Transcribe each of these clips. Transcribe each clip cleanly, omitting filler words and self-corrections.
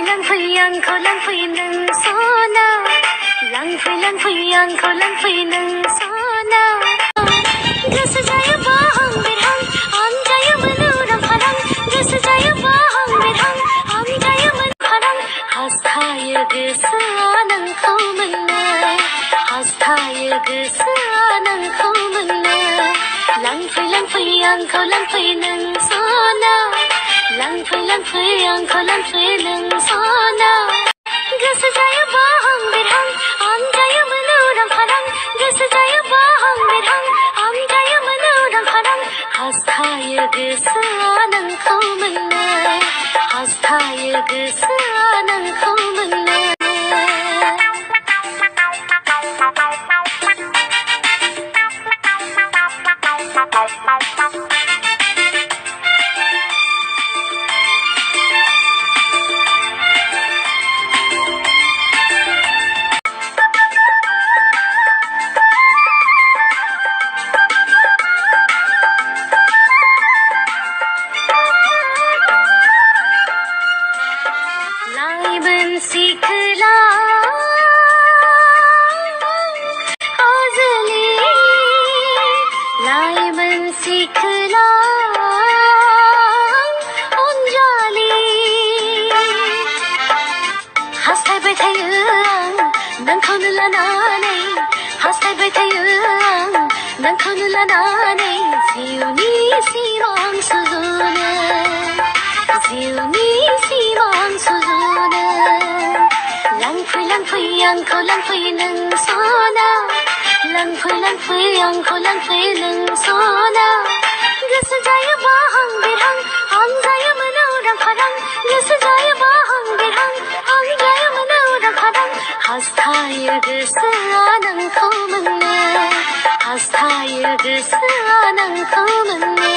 लांफै आंखौ लांफै नों सना लांफै आंखौ लांफै नों सना गोसो जायोबा आं बिरहां आमजायोमोन उरां फारां गोसो जायोबा आं बिरहां आमजायोमोन फारां हास्थायो गोसोआ नोंखौ मोननो हास्थायो गोसोआ नोंखौ मोननो लांफै आंखौ लांफै नों सना लांफै आंखौ लांफै नों सना गोसो जायोबा आं बिरहां आमजायोमोन उरां फारां गोसो जायोबा आं बिरहां आमजायोमोन उरां फारां हास्थायो गोसोआ नोंखौ मोननो हास्थायो गोसोआ नोंखौ मोननो नोंखौनो लानानै जिउनि सिमां सुजुनो लांफै आंखौ लांफै नों सना लांफै आंखौ लांफै नों सना गोसो जायोबा आं बिरहां आमजायोमोन उरां फारां गोसो जायोबा आं बिरहां आमजायोमोन उरां फारां हास्थायो गोसोआ नोंखौ मोननो हास्थायो गोसोआ नोंखौ मोननो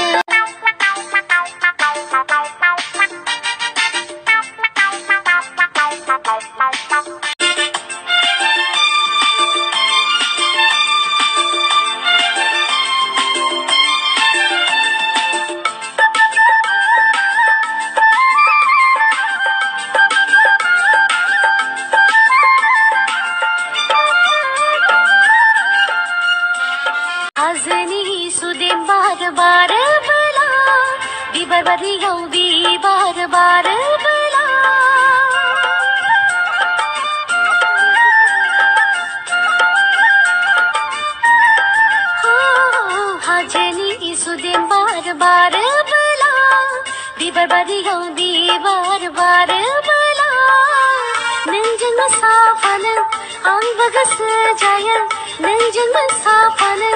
बार बला बिबार बारियाव बिबार बार बला हाजोनि सुदेम बार बार बला बिबार बारियाव बिबार बार बला नोंजों मोसाफानो आंबो गोसो जायो नोंजों मोसाफानो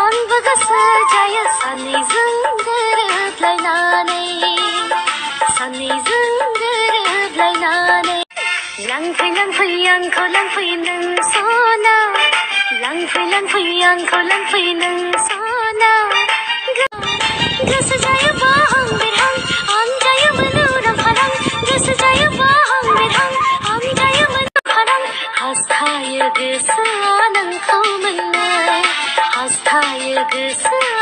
आंबो गोसो जायो सानैजों गोरोबलायनानै लांफै आंखौ लांफै नों सना लांफै आंखौ लांफै नों सना गोसो जायोबा आं बिरहां आमजायोमोन उरां फारां गोसो जायोबा आं बिरहां आमजायोमोन फारां हास्थायो गोसोआ नोंखौ मोननो हास्थायो गोसोआ